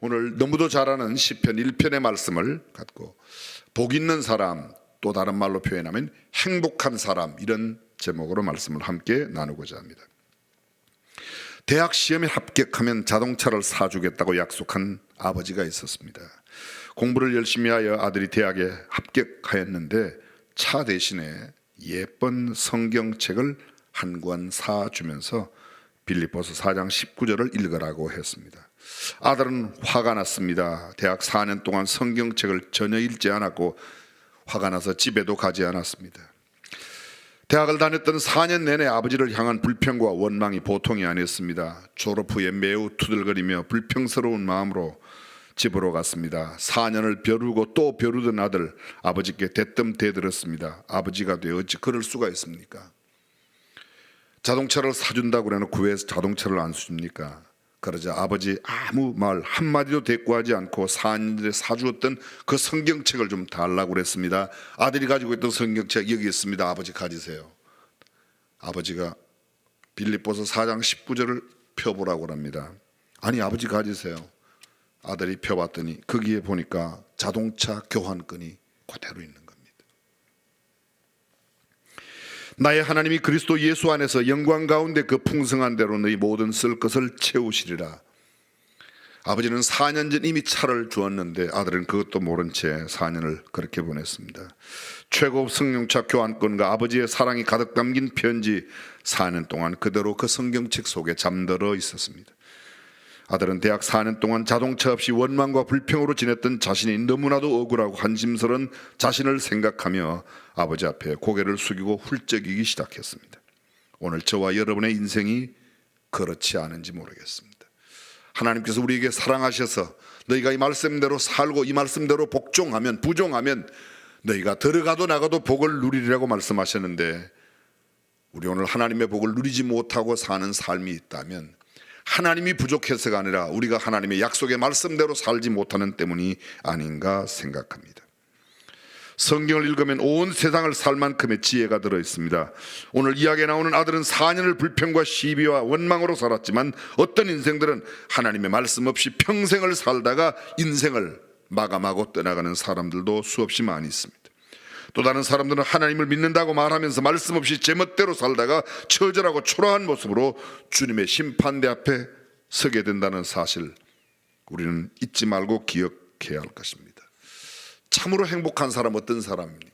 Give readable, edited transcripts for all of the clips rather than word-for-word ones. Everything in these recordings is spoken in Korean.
오늘 너무도 잘 아는 시편 1편의 말씀을 갖고 복 있는 사람, 또 다른 말로 표현하면 행복한 사람, 이런 제목으로 말씀을 함께 나누고자 합니다. 대학 시험에 합격하면 자동차를 사주겠다고 약속한 아버지가 있었습니다. 공부를 열심히 하여 아들이 대학에 합격하였는데 차 대신에 예쁜 성경책을 한 권 사주면서 빌립보서 4장 19절을 읽으라고 했습니다. 아들은 화가 났습니다. 대학 4년 동안 성경책을 전혀 읽지 않았고 화가 나서 집에도 가지 않았습니다. 대학을 다녔던 4년 내내 아버지를 향한 불평과 원망이 보통이 아니었습니다. 졸업 후에 매우 투덜거리며 불평스러운 마음으로 집으로 갔습니다. 4년을 벼르고 또 벼르던 아들, 아버지께 대뜸 대들었습니다. 아버지가 되어 어찌 그럴 수가 있습니까? 자동차를 사준다고 해놓고 왜 자동차를 안 사줍니까? 그러자 아버지 아무 말 한마디도 대꾸하지 않고 4년 전에 사주었던 그 성경책을 좀 달라고 그랬습니다. 아들이 가지고 있던 성경책 여기 있습니다. 아버지 가지세요. 아버지가 빌립보서 4장 19절을 펴보라고 합니다. 아니 아버지 가지세요. 아들이 펴봤더니 거기에 보니까 자동차 교환권이 그대로 있는 겁니다. 나의 하나님이 그리스도 예수 안에서 영광 가운데 그 풍성한 대로 너희 모든 쓸 것을 채우시리라. 아버지는 4년 전 이미 차를 주었는데 아들은 그것도 모른 채 4년을 그렇게 보냈습니다. 최고급 승용차 교환권과 아버지의 사랑이 가득 담긴 편지, 4년 동안 그대로 그 성경책 속에 잠들어 있었습니다. 아들은 대학 4년 동안 자동차 없이 원망과 불평으로 지냈던 자신이 너무나도 억울하고 한심스러운 자신을 생각하며 아버지 앞에 고개를 숙이고 훌쩍이기 시작했습니다. 오늘 저와 여러분의 인생이 그렇지 않은지 모르겠습니다. 하나님께서 우리에게 사랑하셔서 너희가 이 말씀대로 살고 이 말씀대로 복종하면, 부종하면 너희가 들어가도 나가도 복을 누리리라고 말씀하셨는데, 우리 오늘 하나님의 복을 누리지 못하고 사는 삶이 있다면 하나님이 부족해서가 아니라 우리가 하나님의 약속의 말씀대로 살지 못하는 때문이 아닌가 생각합니다. 성경을 읽으면 온 세상을 살 만큼의 지혜가 들어 있습니다. 오늘 이야기에 나오는 아들은 4년을 불평과 시비와 원망으로 살았지만 어떤 인생들은 하나님의 말씀 없이 평생을 살다가 인생을 마감하고 떠나가는 사람들도 수없이 많이 있습니다. 또 다른 사람들은 하나님을 믿는다고 말하면서 말씀 없이 제멋대로 살다가 처절하고 초라한 모습으로 주님의 심판대 앞에 서게 된다는 사실, 우리는 잊지 말고 기억해야 할 것입니다. 참으로 행복한 사람 어떤 사람입니까?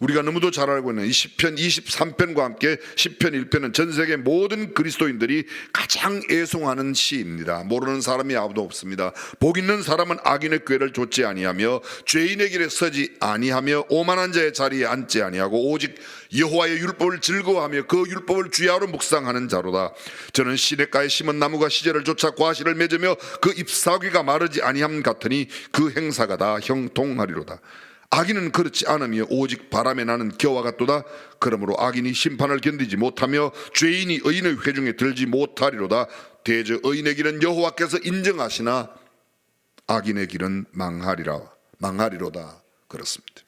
우리가 너무도 잘 알고 있는 이 시편 23편과 함께 시편 1편은 전 세계 모든 그리스도인들이 가장 애송하는 시입니다. 모르는 사람이 아무도 없습니다. 복 있는 사람은 악인의 꾀를 좇지 아니하며 죄인의 길에 서지 아니하며 오만한 자의 자리에 앉지 아니하고 오직 여호와의 율법을 즐거워하며 그 율법을 주야로 묵상하는 자로다. 저는 시냇가에 심은 나무가 시절을 쫓아 과실을 맺으며 그 잎사귀가 마르지 아니함 같으니 그 행사가 다 형통하리로다. 악인은 그렇지 않으며 오직 바람에 나는 겨와 같도다. 그러므로 악인이 심판을 견디지 못하며 죄인이 의인의 회중에 들지 못하리로다. 대저 의인의 길은 여호와께서 인정하시나 악인의 길은 망하리로다. 그렇습니다.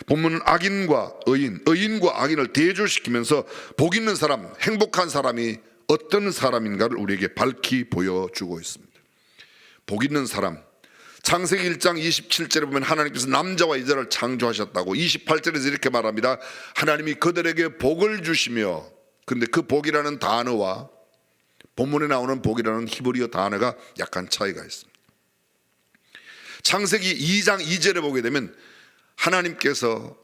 본문은 악인과 의인, 의인과 악인을 대조시키면서 복 있는 사람, 행복한 사람이 어떤 사람인가를 우리에게 밝히 보여주고 있습니다. 복 있는 사람, 창세기 1장 27절에 보면 하나님께서 남자와 여자를 창조하셨다고, 28절에서 이렇게 말합니다. 하나님이 그들에게 복을 주시며, 근데 그 복이라는 단어와 본문에 나오는 복이라는 히브리어 단어가 약간 차이가 있습니다. 창세기 2장 2절에 보게 되면 하나님께서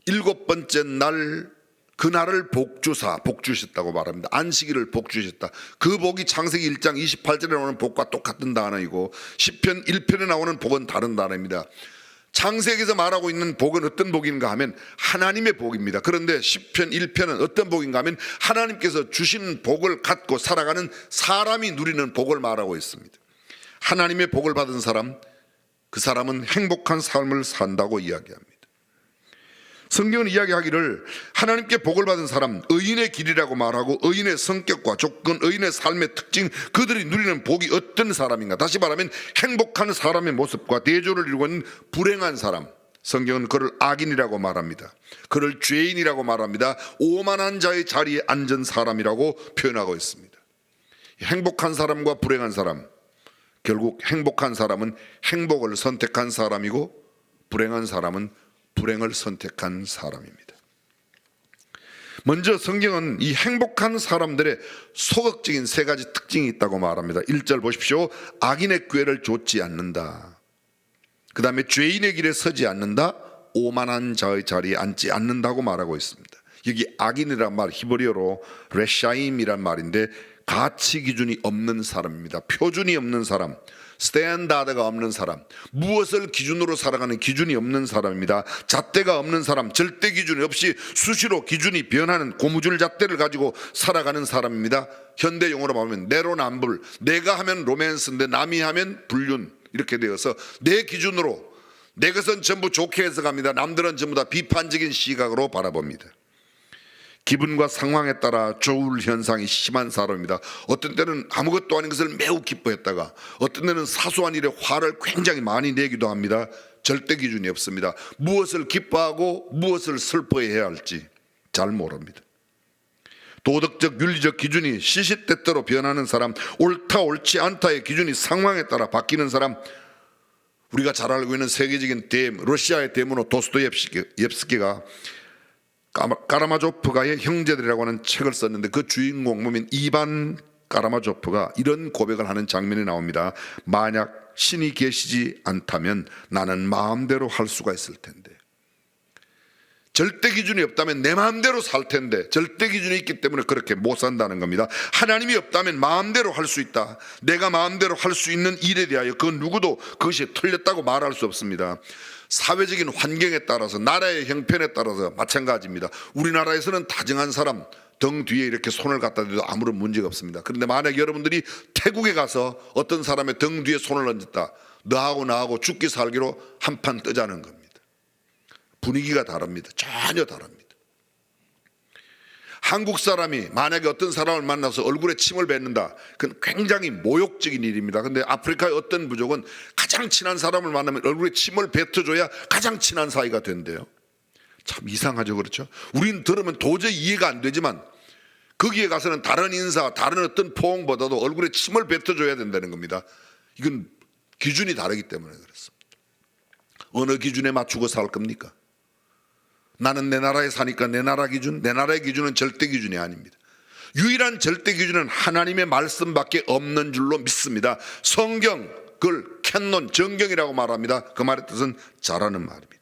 7번째 날 그날을 복주셨다고 말합니다. 안식일을 복주셨다. 그 복이 창세기 1장 28절에 나오는 복과 똑같은 단어이고 시편 1편에 나오는 복은 다른 단어입니다. 창세기에서 말하고 있는 복은 어떤 복인가 하면 하나님의 복입니다. 그런데 시편 1편은 어떤 복인가 하면 하나님께서 주신 복을 갖고 살아가는 사람이 누리는 복을 말하고 있습니다. 하나님의 복을 받은 사람, 그 사람은 행복한 삶을 산다고 이야기합니다. 성경은 이야기하기를 하나님께 복을 받은 사람, 의인의 길이라고 말하고 의인의 성격과 조건, 의인의 삶의 특징, 그들이 누리는 복이 어떤 사람인가, 다시 말하면 행복한 사람의 모습과 대조를 이루고 있는 불행한 사람, 성경은 그를 악인이라고 말합니다. 그를 죄인이라고 말합니다. 오만한 자의 자리에 앉은 사람이라고 표현하고 있습니다. 행복한 사람과 불행한 사람, 결국 행복한 사람은 행복을 선택한 사람이고 불행한 사람은 불행을 선택한 사람입니다. 먼저 성경은 이 행복한 사람들의 소극적인 세 가지 특징이 있다고 말합니다. 1절 보십시오. 악인의 꾀를 좇지 않는다. 그 다음에 죄인의 길에 서지 않는다. 오만한 자의 자리에 앉지 않는다고 말하고 있습니다. 여기 악인이란 말 히브리어로 레샤임이란 말인데 가치 기준이 없는 사람입니다. 표준이 없는 사람, 스탠다드가 없는 사람, 무엇을 기준으로 살아가는 기준이 없는 사람입니다. 잣대가 없는 사람, 절대 기준이 없이 수시로 기준이 변하는 고무줄 잣대를 가지고 살아가는 사람입니다. 현대 용어로 말하면 내로남불, 내가 하면 로맨스인데 남이 하면 불륜, 이렇게 되어서 내 기준으로 내 것은 전부 좋게 해석합니다. 남들은 전부 다 비판적인 시각으로 바라봅니다. 기분과 상황에 따라 조울 현상이 심한 사람입니다. 어떤 때는 아무것도 아닌 것을 매우 기뻐했다가 어떤 때는 사소한 일에 화를 굉장히 많이 내기도 합니다. 절대 기준이 없습니다. 무엇을 기뻐하고 무엇을 슬퍼해야 할지 잘 모릅니다. 도덕적 윤리적 기준이 시시때때로 변하는 사람, 옳다 옳지 않다의 기준이 상황에 따라 바뀌는 사람, 우리가 잘 알고 있는 세계적인 대임, 러시아의 대문호 도스토옙스키가 까라마조프가의 형제들이라고 하는 책을 썼는데 그 주인공 보면 이반 까라마조프가 이런 고백을 하는 장면이 나옵니다. 만약 신이 계시지 않다면 나는 마음대로 할 수가 있을 텐데, 절대 기준이 없다면 내 마음대로 살 텐데 절대 기준이 있기 때문에 그렇게 못 산다는 겁니다. 하나님이 없다면 마음대로 할 수 있다. 내가 마음대로 할 수 있는 일에 대하여 그 누구도 그것이 틀렸다고 말할 수 없습니다. 사회적인 환경에 따라서 나라의 형편에 따라서 마찬가지입니다. 우리나라에서는 다정한 사람 등 뒤에 이렇게 손을 갖다 대도 아무런 문제가 없습니다. 그런데 만약 여러분들이 태국에 가서 어떤 사람의 등 뒤에 손을 얹었다, 너하고 나하고 죽기 살기로 한판 뜨자는 겁니다. 분위기가 다릅니다. 전혀 다릅니다. 한국 사람이 만약에 어떤 사람을 만나서 얼굴에 침을 뱉는다, 그건 굉장히 모욕적인 일입니다. 그런데 아프리카의 어떤 부족은 가장 친한 사람을 만나면 얼굴에 침을 뱉어줘야 가장 친한 사이가 된대요. 참 이상하죠, 그렇죠? 우리는 들으면 도저히 이해가 안 되지만 거기에 가서는 다른 인사, 다른 어떤 포옹보다도 얼굴에 침을 뱉어줘야 된다는 겁니다. 이건 기준이 다르기 때문에 그렇습니다. 어느 기준에 맞추고 살 겁니까? 나는 내 나라에 사니까 내 나라 기준, 내 나라의 기준은 절대 기준이 아닙니다. 유일한 절대 기준은 하나님의 말씀밖에 없는 줄로 믿습니다. 성경, 그걸 캔론, 정경이라고 말합니다. 그 말의 뜻은 잘하는 말입니다.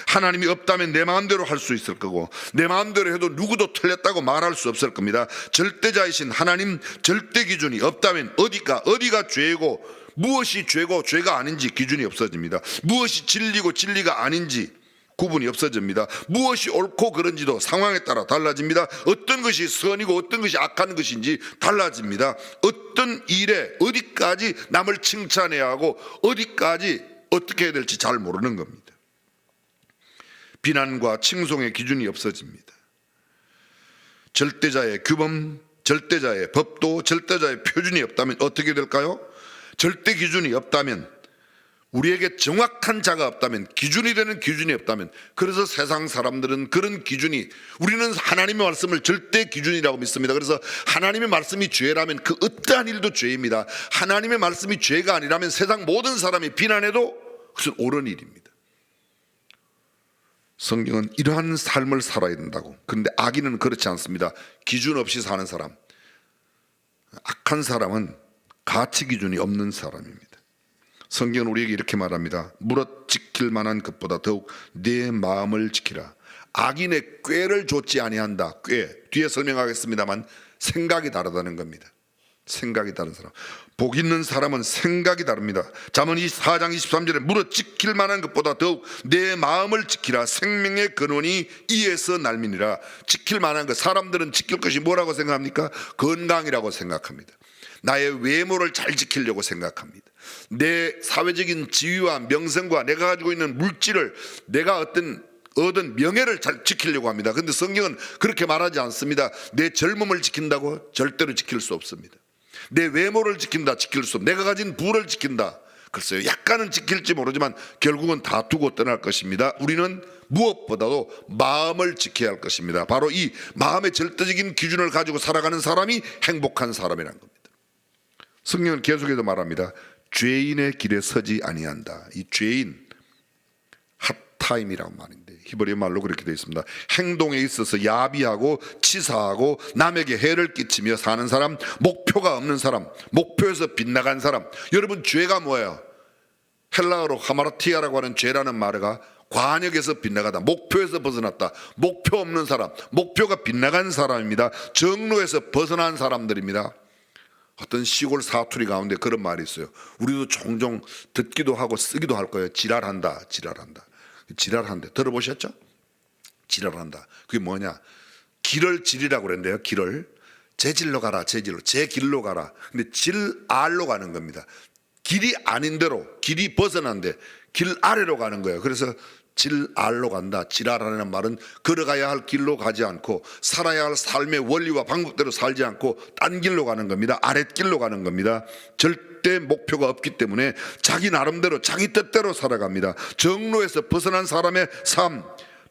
하나님이 없다면 내 마음대로 할 수 있을 거고 내 마음대로 해도 누구도 틀렸다고 말할 수 없을 겁니다. 절대자이신 하나님 절대 기준이 없다면 어디가 죄고 무엇이 죄고 죄가 아닌지 기준이 없어집니다. 무엇이 진리고 진리가 아닌지 구분이 없어집니다. 무엇이 옳고 그른지도 상황에 따라 달라집니다. 어떤 것이 선이고 어떤 것이 악한 것인지 달라집니다. 어떤 일에 어디까지 남을 칭찬해야 하고 어디까지 어떻게 해야 될지 잘 모르는 겁니다. 비난과 칭송의 기준이 없어집니다. 절대자의 규범, 절대자의 법도, 절대자의 표준이 없다면 어떻게 될까요? 절대 기준이 없다면, 우리에게 정확한 자가 없다면, 기준이 되는 기준이 없다면, 그래서 세상 사람들은 그런 기준이, 우리는 하나님의 말씀을 절대 기준이라고 믿습니다. 그래서 하나님의 말씀이 죄라면 그 어떠한 일도 죄입니다. 하나님의 말씀이 죄가 아니라면 세상 모든 사람이 비난해도 그것은 옳은 일입니다. 성경은 이러한 삶을 살아야 된다고. 그런데 악인은 그렇지 않습니다. 기준 없이 사는 사람, 악한 사람은 가치 기준이 없는 사람입니다. 성경은 우리에게 이렇게 말합니다. 무릇 지킬 만한 것보다 더욱 내 마음을 지키라. 악인의 꾀를 좇지 아니한다. 꾀, 뒤에 설명하겠습니다만 생각이 다르다는 겁니다. 생각이 다른 사람, 복 있는 사람은 생각이 다릅니다. 잠언 4장 23절에 무릇 지킬 만한 것보다 더욱 내 마음을 지키라. 생명의 근원이 이에서 날미니라. 지킬 만한 것, 사람들은 지킬 것이 뭐라고 생각합니까? 건강이라고 생각합니다. 나의 외모를 잘 지키려고 생각합니다. 내 사회적인 지위와 명성과 내가 가지고 있는 물질을, 내가 얻은 명예를 잘 지키려고 합니다. 그런데 성경은 그렇게 말하지 않습니다. 내 젊음을 지킨다고? 절대로 지킬 수 없습니다. 내 외모를 지킨다, 지킬 수 없습니다. 내가 가진 부를 지킨다, 글쎄요, 약간은 지킬지 모르지만 결국은 다 두고 떠날 것입니다. 우리는 무엇보다도 마음을 지켜야 할 것입니다. 바로 이 마음의 절대적인 기준을 가지고 살아가는 사람이 행복한 사람이라는 겁니다. 성경은 계속해서 말합니다. 죄인의 길에 서지 아니한다. 이 죄인, 핫타임이라고 말인데 히브리 말로 그렇게 되어 있습니다. 행동에 있어서 야비하고 치사하고 남에게 해를 끼치며 사는 사람, 목표가 없는 사람, 목표에서 빗나간 사람. 여러분, 죄가 뭐예요? 헬라어로 하마르티아라고 하는 죄라는 말가 관역에서 빗나가다, 목표에서 벗어났다, 목표 없는 사람, 목표가 빗나간 사람입니다. 정로에서 벗어난 사람들입니다. 어떤 시골 사투리 가운데 그런 말이 있어요. 우리도 종종 듣기도 하고 쓰기도 할 거예요. 지랄한다, 지랄한다. 지랄한다. 들어보셨죠? 지랄한다. 그게 뭐냐? 길을 지리라고 그랬는데요. 길을 제질로 가라, 제질로, 제 길로 가라. 근데 질 알로 가는 겁니다. 길이 아닌 대로, 길이 벗어난데 길 아래로 가는 거예요. 그래서 질 알로 간다. 지랄하는 말은 걸어가야 할 길로 가지 않고 살아야 할 삶의 원리와 방법대로 살지 않고 딴 길로 가는 겁니다. 아랫길로 가는 겁니다. 절대 목표가 없기 때문에 자기 나름대로 자기 뜻대로 살아갑니다. 정로에서 벗어난 사람의 삶,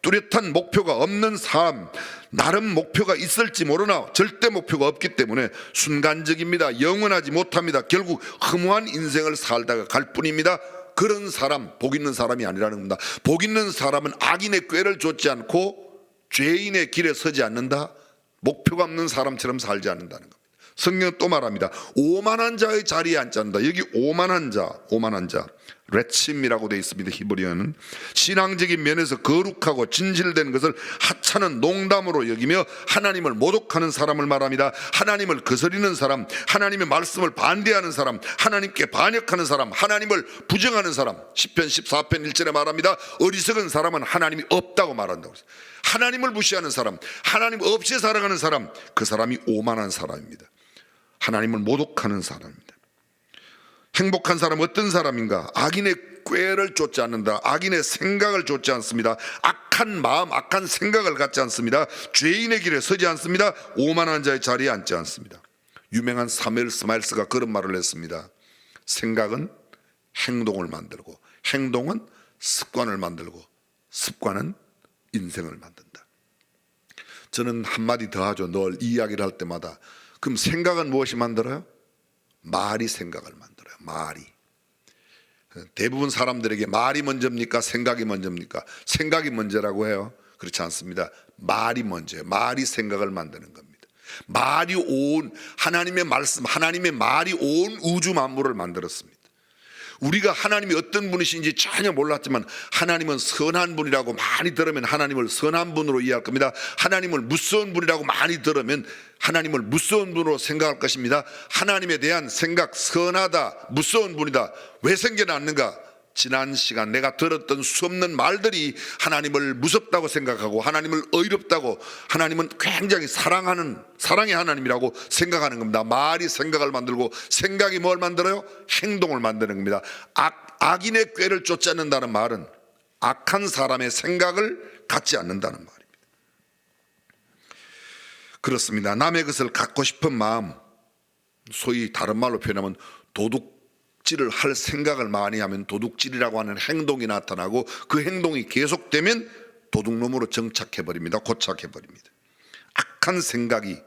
뚜렷한 목표가 없는 삶, 나름 목표가 있을지 모르나 절대 목표가 없기 때문에 순간적입니다. 영원하지 못합니다. 결국 허무한 인생을 살다가 갈 뿐입니다. 그런 사람, 복 있는 사람이 아니라는 겁니다. 복 있는 사람은 악인의 꾀를 좇지 않고 죄인의 길에 서지 않는다. 목표가 없는 사람처럼 살지 않는다는 겁니다. 성경은 또 말합니다. 오만한 자의 자리에 앉지 않는다. 여기 오만한 자 레침이라고 되어 있습니다. 히브리어는 신앙적인 면에서 거룩하고 진실된 것을 하찮은 농담으로 여기며 하나님을 모독하는 사람을 말합니다. 하나님을 거스리는 사람, 하나님의 말씀을 반대하는 사람, 하나님께 반역하는 사람, 하나님을 부정하는 사람. 시편 14편 1절에 말합니다. 어리석은 사람은 하나님이 없다고 말한다고. 하나님을 무시하는 사람, 하나님 없이 살아가는 사람, 그 사람이 오만한 사람입니다. 하나님을 모독하는 사람입니다. 행복한 사람은 어떤 사람인가? 악인의 꾀를 쫓지 않는다. 악인의 생각을 쫓지 않습니다. 악한 마음, 악한 생각을 갖지 않습니다. 죄인의 길에 서지 않습니다. 오만한 자의 자리에 앉지 않습니다. 유명한 사무엘 스마일스가 그런 말을 했습니다. 생각은 행동을 만들고 행동은 습관을 만들고 습관은 인생을 만든다. 저는 한마디 더 하죠. 늘 이 이야기를 할 때마다. 그럼 생각은 무엇이 만들어요? 말이 생각을 만들어요. 말이. 대부분 사람들에게 말이 먼저입니까? 생각이 먼저입니까? 생각이 먼저라고 해요. 그렇지 않습니다. 말이 먼저예요. 말이 생각을 만드는 겁니다. 말이 온 하나님의 말씀, 하나님의 말이 온 우주 만물을 만들었습니다. 우리가 하나님이 어떤 분이신지 전혀 몰랐지만 하나님은 선한 분이라고 많이 들으면 하나님을 선한 분으로 이해할 겁니다. 하나님을 무서운 분이라고 많이 들으면 하나님을 무서운 분으로 생각할 것입니다. 하나님에 대한 생각, 선하다, 무서운 분이다. 왜 생겨났는가? 지난 시간 내가 들었던 수없는 말들이 하나님을 무섭다고 생각하고 하나님을 어이롭다고, 하나님은 굉장히 사랑의 하나님이라고 생각하는 겁니다. 말이 생각을 만들고 생각이 뭘 만들어요? 행동을 만드는 겁니다. 악인의 꾀를 쫓지 않는다는 말은 악한 사람의 생각을 갖지 않는다는 말입니다. 그렇습니다. 남의 것을 갖고 싶은 마음, 소위 다른 말로 표현하면 도둑질을 할 생각을 많이 하면 도둑질이라고 하는 행동이 나타나고 그 행동이 계속되면 도둑놈으로 정착해버립니다. 고착해버립니다. 악한 생각이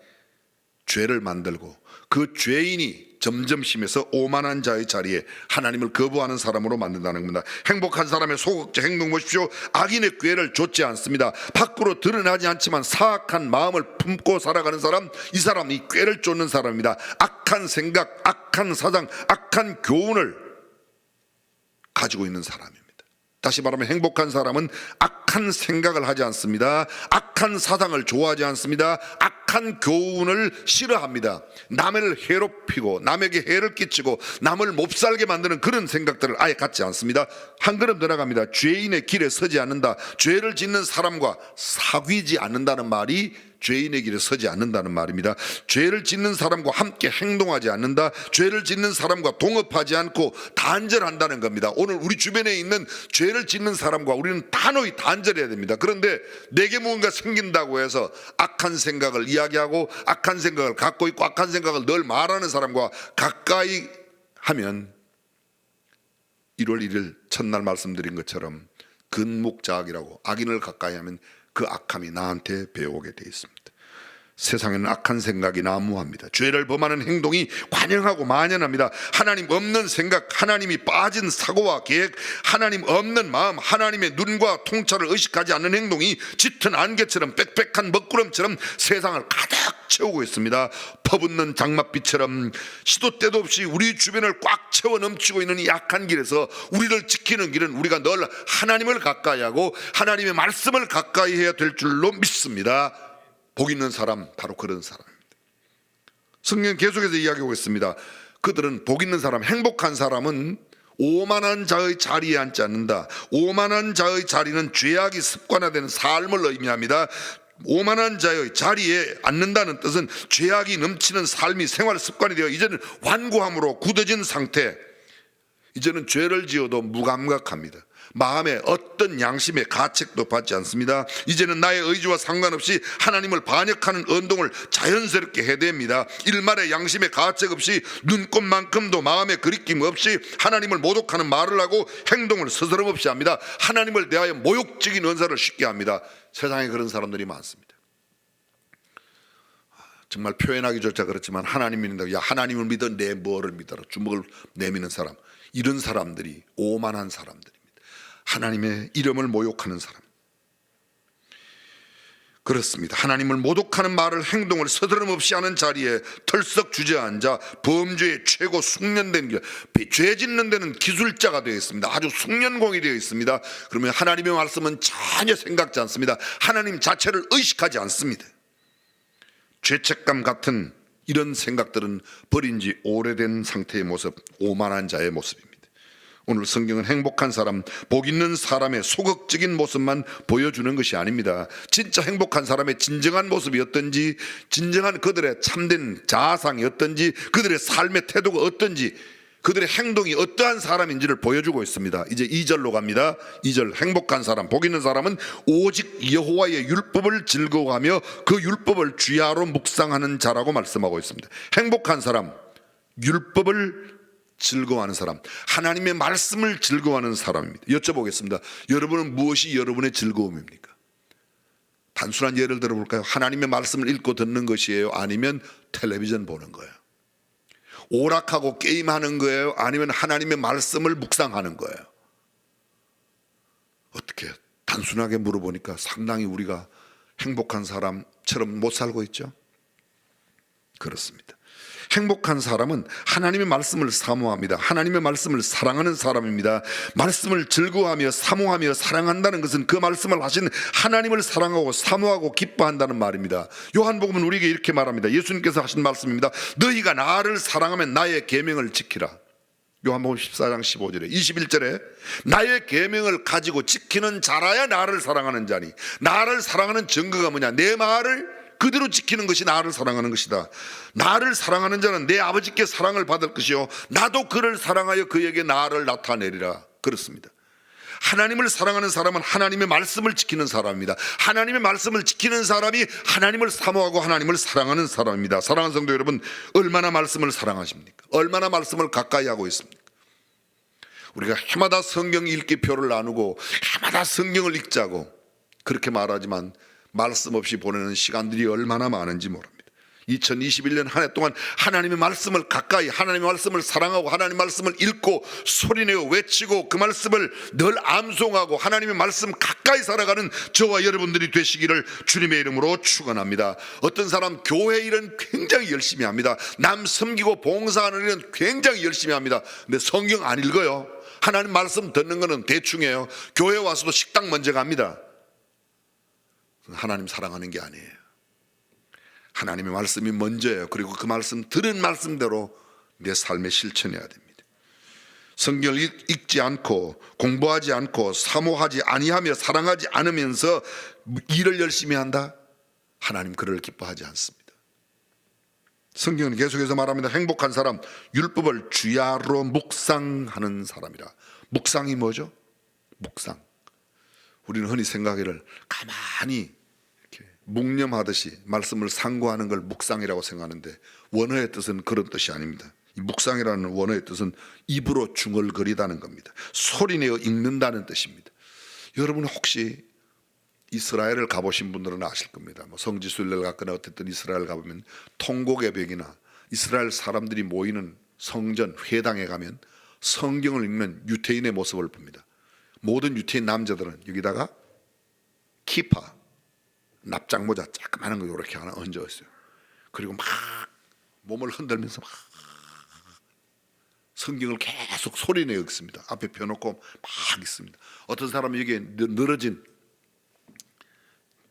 죄를 만들고 그 죄인이 점점 심해서 오만한 자의 자리에 하나님을 거부하는 사람으로 만든다는 겁니다. 행복한 사람의 소극적 행동 보십시오. 악인의 꾀를 좇지 않습니다. 밖으로 드러나지 않지만 사악한 마음을 품고 살아가는 사람, 이 사람이 꾀를 쫓는 사람입니다. 악한 생각, 악한 사상, 악한 교훈을 가지고 있는 사람입니다. 다시 말하면 행복한 사람은 악한 생각을 하지 않습니다. 악한 사상을 좋아하지 않습니다. 악한 교훈을 싫어합니다. 남을 해롭히고 남에게 해를 끼치고 남을 못 살게 만드는 그런 생각들을 아예 갖지 않습니다. 한 걸음 더 나갑니다. 죄인의 길에 서지 않는다. 죄를 짓는 사람과 사귀지 않는다는 말이 죄인의 길에 서지 않는다는 말입니다. 죄를 짓는 사람과 함께 행동하지 않는다. 죄를 짓는 사람과 동업하지 않고 단절한다는 겁니다. 오늘 우리 주변에 있는 죄를 짓는 사람과 우리는 단호히 단절해야 됩니다. 그런데 내게 무언가 생긴다고 해서 악한 생각을 이야기하고 악한 생각을 갖고 있고 악한 생각을 늘 말하는 사람과 가까이 하면 1월 1일 첫날 말씀드린 것처럼 근묵자악이라고, 악인을 가까이 하면 그 악함이 나한테 배오게 되어 있습니다. 세상에는 악한 생각이 난무합니다. 죄를 범하는 행동이 관영하고 만연합니다. 하나님 없는 생각, 하나님이 빠진 사고와 계획, 하나님 없는 마음, 하나님의 눈과 통찰을 의식하지 않는 행동이 짙은 안개처럼 빽빽한 먹구름처럼 세상을 가득 채우고 있습니다. 퍼붓는 장맛비처럼 시도 때도 없이 우리 주변을 꽉 채워 넘치고 있는 이 악한 길에서 우리를 지키는 길은 우리가 늘 하나님을 가까이 하고 하나님의 말씀을 가까이 해야 될 줄로 믿습니다. 복 있는 사람, 바로 그런 사람입니다. 성경 계속해서 이야기하고 있습니다. 그들은 복 있는 사람, 행복한 사람은 오만한 자의 자리에 앉지 않는다. 오만한 자의 자리는 죄악이 습관화된 삶을 의미합니다. 오만한 자의 자리에 앉는다는 뜻은 죄악이 넘치는 삶이 생활 습관이 되어 이제는 완고함으로 굳어진 상태, 이제는 죄를 지어도 무감각합니다. 마음에 어떤 양심의 가책도 받지 않습니다. 이제는 나의 의지와 상관없이 하나님을 반역하는 언동을 자연스럽게 해댑니다. 일말의 양심의 가책 없이 눈꼽만큼도 마음에 그리낌 없이 하나님을 모독하는 말을 하고 행동을 스스럼 없이 합니다. 하나님을 대하여 모욕적인 언사를 쉽게 합니다. 세상에 그런 사람들이 많습니다. 정말 표현하기조차 그렇지만 하나님 믿는다고, 야 하나님을 믿어 내 뭐를 믿어라, 주먹을 내미는 사람, 이런 사람들이 오만한 사람들입니다. 하나님의 이름을 모욕하는 사람, 그렇습니다. 하나님을 모독하는 말을, 행동을 서두름없이 하는 자리에 털썩 주저앉아 범죄의 최고 숙련된 길, 죄 짓는 데는 기술자가 되어 있습니다. 아주 숙련공이 되어 있습니다. 그러면 하나님의 말씀은 전혀 생각지 않습니다. 하나님 자체를 의식하지 않습니다. 죄책감 같은 이런 생각들은 버린 지 오래된 상태의 모습, 오만한 자의 모습입니다. 오늘 성경은 행복한 사람, 복 있는 사람의 소극적인 모습만 보여주는 것이 아닙니다. 진짜 행복한 사람의 진정한 모습이 어떤지, 진정한 그들의 참된 자아상이 어떤지, 그들의 삶의 태도가 어떤지, 그들의 행동이 어떠한 사람인지를 보여주고 있습니다. 이제 2절로 갑니다. 2절, 행복한 사람, 복 있는 사람은 오직 여호와의 율법을 즐거워하며 그 율법을 주야로 묵상하는 자라고 말씀하고 있습니다. 행복한 사람, 율법을 즐거워하는 사람, 하나님의 말씀을 즐거워하는 사람입니다. 여쭤보겠습니다. 여러분은 무엇이 여러분의 즐거움입니까? 단순한 예를 들어볼까요? 하나님의 말씀을 읽고 듣는 것이에요? 아니면 텔레비전 보는 거예요? 오락하고 게임하는 거예요? 아니면 하나님의 말씀을 묵상하는 거예요? 어떻게 단순하게 물어보니까 상당히 우리가 행복한 사람처럼 못 살고 있죠? 그렇습니다. 행복한 사람은 하나님의 말씀을 사모합니다. 하나님의 말씀을 사랑하는 사람입니다. 말씀을 즐거워하며 사모하며 사랑한다는 것은 그 말씀을 하신 하나님을 사랑하고 사모하고 기뻐한다는 말입니다. 요한복음은 우리에게 이렇게 말합니다. 예수님께서 하신 말씀입니다. 너희가 나를 사랑하면 나의 계명을 지키라. 요한복음 14장 15절에 21절에 나의 계명을 가지고 지키는 자라야 나를 사랑하는 자니, 나를 사랑하는 증거가 뭐냐? 내 말을 그대로 지키는 것이 나를 사랑하는 것이다. 나를 사랑하는 자는 내 아버지께 사랑을 받을 것이요 나도 그를 사랑하여 그에게 나를 나타내리라. 그렇습니다. 하나님을 사랑하는 사람은 하나님의 말씀을 지키는 사람입니다. 하나님의 말씀을 지키는 사람이 하나님을 사모하고 하나님을 사랑하는 사람입니다. 사랑하는 성도 여러분, 얼마나 말씀을 사랑하십니까? 얼마나 말씀을 가까이 하고 있습니까? 우리가 해마다 성경 읽기표를 나누고 해마다 성경을 읽자고 그렇게 말하지만 말씀 없이 보내는 시간들이 얼마나 많은지 모릅니다. 2021년 한 해 동안 하나님의 말씀을 가까이, 하나님의 말씀을 사랑하고 하나님의 말씀을 읽고 소리내어 외치고 그 말씀을 늘 암송하고 하나님의 말씀 가까이 살아가는 저와 여러분들이 되시기를 주님의 이름으로 축원합니다. 어떤 사람 교회 일은 굉장히 열심히 합니다. 남 섬기고 봉사하는 일은 굉장히 열심히 합니다. 근데 성경 안 읽어요. 하나님 말씀 듣는 거는 대충해요. 교회 와서도 식당 먼저 갑니다. 하나님 사랑하는 게 아니에요. 하나님의 말씀이 먼저예요. 그리고 그 말씀 들은 말씀대로 내 삶에 실천해야 됩니다. 성경을 읽지 않고 공부하지 않고 사모하지 아니하며 사랑하지 않으면서 일을 열심히 한다? 하나님 그를 기뻐하지 않습니다. 성경은 계속해서 말합니다. 행복한 사람, 율법을 주야로 묵상하는 사람이라. 묵상이 뭐죠? 묵상. 우리는 흔히 생각하기를 가만히 묵념하듯이 말씀을 상고하는 걸 묵상이라고 생각하는데 원어의 뜻은 그런 뜻이 아닙니다. 이 묵상이라는 원어의 뜻은 입으로 중얼거리다는 겁니다. 소리내어 읽는다는 뜻입니다. 여러분 혹시 이스라엘을 가보신 분들은 아실 겁니다. 뭐 성지순례를 갔거나 어쨌든 이스라엘 가보면 통곡의 벽이나 이스라엘 사람들이 모이는 성전 회당에 가면 성경을 읽는 유태인의 모습을 봅니다. 모든 유태인 남자들은 여기다가 키파, 납작모자 조그마한 거 이렇게 하나 얹어 있어요. 그리고 막 몸을 흔들면서 막 성경을 계속 소리내어 읽습니다. 앞에 펴놓고 막 읽습니다. 어떤 사람은 여기에 늘어진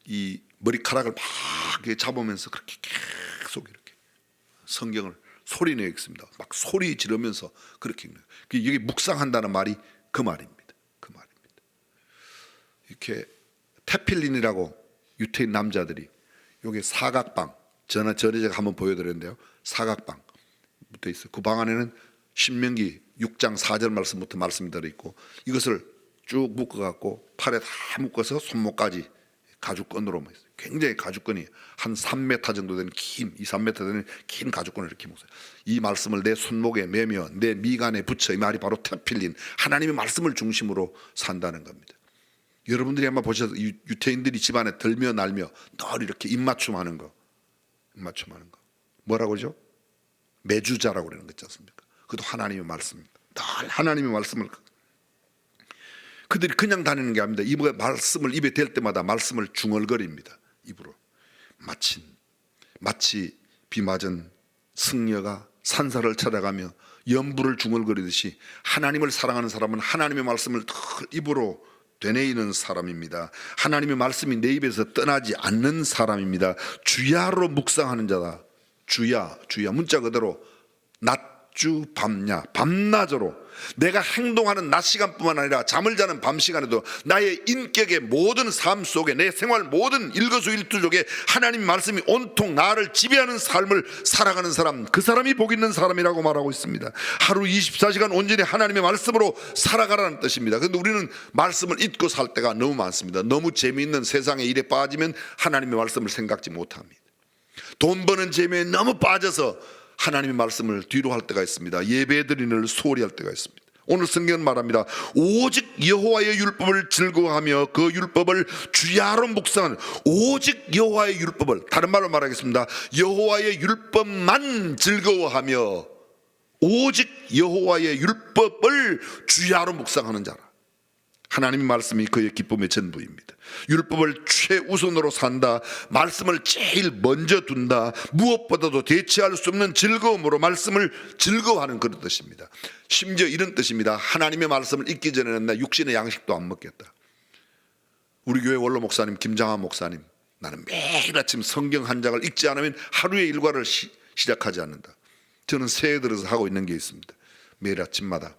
이 머리카락을 막 잡으면서 그렇게 계속 이렇게 성경을 소리내어 읽습니다. 막 소리 지르면서 그렇게 읽는. 여기 묵상한다는 말이 그 말입니다. 그 말입니다. 이렇게 테필린이라고 유태인 남자들이 여기 사각방, 저는 전에 제가 한번 보여드렸는데요. 사각방 붙어 있어요. 그 방 안에는 신명기 6장 4절 말씀부터 말씀이 들어있고 이것을 쭉 묶어갖고 팔에 다 묶어서 손목까지 가죽끈으로 있어요. 굉장히 가죽끈이 한 3m 정도 되는 긴, 2, 3m 되는 긴 가죽끈을 이렇게 묶어요. 이 말씀을 내 손목에 매며 내 미간에 붙여, 이 말이 바로 테필린, 하나님의 말씀을 중심으로 산다는 겁니다. 여러분들이 아마 보셔서 유태인들이 집안에 들며 날며 늘 이렇게 입맞춤하는 거, 입맞춤하는 거 뭐라고 그러죠? 매주자라고 그러는 거 있지 않습니까? 그것도 하나님의 말씀입니다. 늘 하나님의 말씀을 그들이 그냥 다니는 게 아닙니다. 입에 말씀을 입에 댈 때마다 말씀을 중얼거립니다. 입으로 마치 비 맞은 승려가 산사를 찾아가며 연부를 중얼거리듯이 하나님을 사랑하는 사람은 하나님의 말씀을 늘 입으로 되뇌이는 사람입니다. 하나님의 말씀이 내 입에서 떠나지 않는 사람입니다. 주야로 묵상하는 자다. 주야 문자 그대로 낮주 밤야 밤낮으로 내가 행동하는 낮 시간뿐만 아니라 잠을 자는 밤 시간에도 나의 인격의 모든 삶 속에 내 생활 모든 일거수일투 속에 하나님 말씀이 온통 나를 지배하는 삶을 살아가는 사람, 그 사람이 복 있는 사람이라고 말하고 있습니다. 하루 24시간 온전히 하나님의 말씀으로 살아가라는 뜻입니다. 그런데 우리는 말씀을 잊고 살 때가 너무 많습니다. 너무 재미있는 세상의 일에 빠지면 하나님의 말씀을 생각지 못합니다. 돈 버는 재미에 너무 빠져서 하나님의 말씀을 뒤로 할 때가 있습니다. 예배드리는 소홀히 할 때가 있습니다. 오늘 성경은 말합니다. 오직 여호와의 율법을 즐거워하며 그 율법을 주야로 묵상하는, 오직 여호와의 율법을, 다른 말로 말하겠습니다. 여호와의 율법만 즐거워하며 오직 여호와의 율법을 주야로 묵상하는 자라. 하나님의 말씀이 그의 기쁨의 전부입니다. 율법을 최우선으로 산다. 말씀을 제일 먼저 둔다. 무엇보다도 대체할 수 없는 즐거움으로 말씀을 즐거워하는 그런 뜻입니다. 심지어 이런 뜻입니다. 하나님의 말씀을 읽기 전에는 나 육신의 양식도 안 먹겠다. 우리 교회 원로 목사님 김장한 목사님, 나는 매일 아침 성경 한 장을 읽지 않으면 하루의 일과를 시작하지 않는다. 저는 새해 들어서 하고 있는 게 있습니다. 매일 아침마다,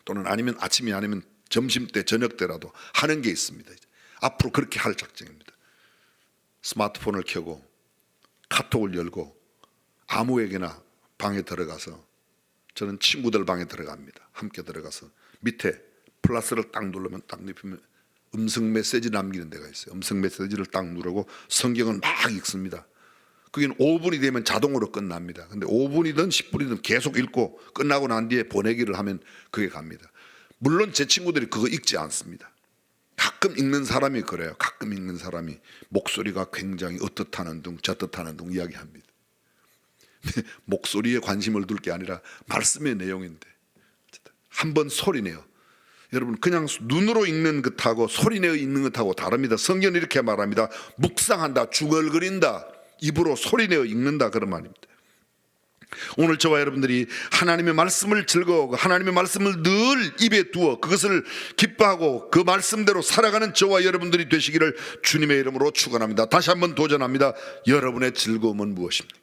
또는 아니면 아침이 아니면 점심 때 저녁 때라도 하는 게 있습니다. 앞으로 그렇게 할 작정입니다. 스마트폰을 켜고 카톡을 열고 아무에게나 방에 들어가서, 저는 친구들 방에 들어갑니다. 함께 들어가서 밑에 플러스를 딱 누르면 딱 눕히면 음성 메시지 남기는 데가 있어요. 음성 메시지를 딱 누르고 성경을 막 읽습니다. 그게 5분이 되면 자동으로 끝납니다. 근데 5분이든 10분이든 계속 읽고 끝나고 난 뒤에 보내기를 하면 그게 갑니다. 물론 제 친구들이 그거 읽지 않습니다. 가끔 읽는 사람이 그래요. 가끔 읽는 사람이 목소리가 굉장히 어떻다는 둥 저떻다는 둥 이야기합니다. 목소리에 관심을 둘 게 아니라 말씀의 내용인데 한번 소리내요. 여러분, 그냥 눈으로 읽는 것하고 소리내어 읽는 것하고 다릅니다. 성경은 이렇게 말합니다. 묵상한다, 중얼거린다, 입으로 소리내어 읽는다, 그런 말입니다. 오늘 저와 여러분들이 하나님의 말씀을 즐거워하고 하나님의 말씀을 늘 입에 두어 그것을 기뻐하고 그 말씀대로 살아가는 저와 여러분들이 되시기를 주님의 이름으로 축원합니다. 다시 한번 도전합니다. 여러분의 즐거움은 무엇입니까?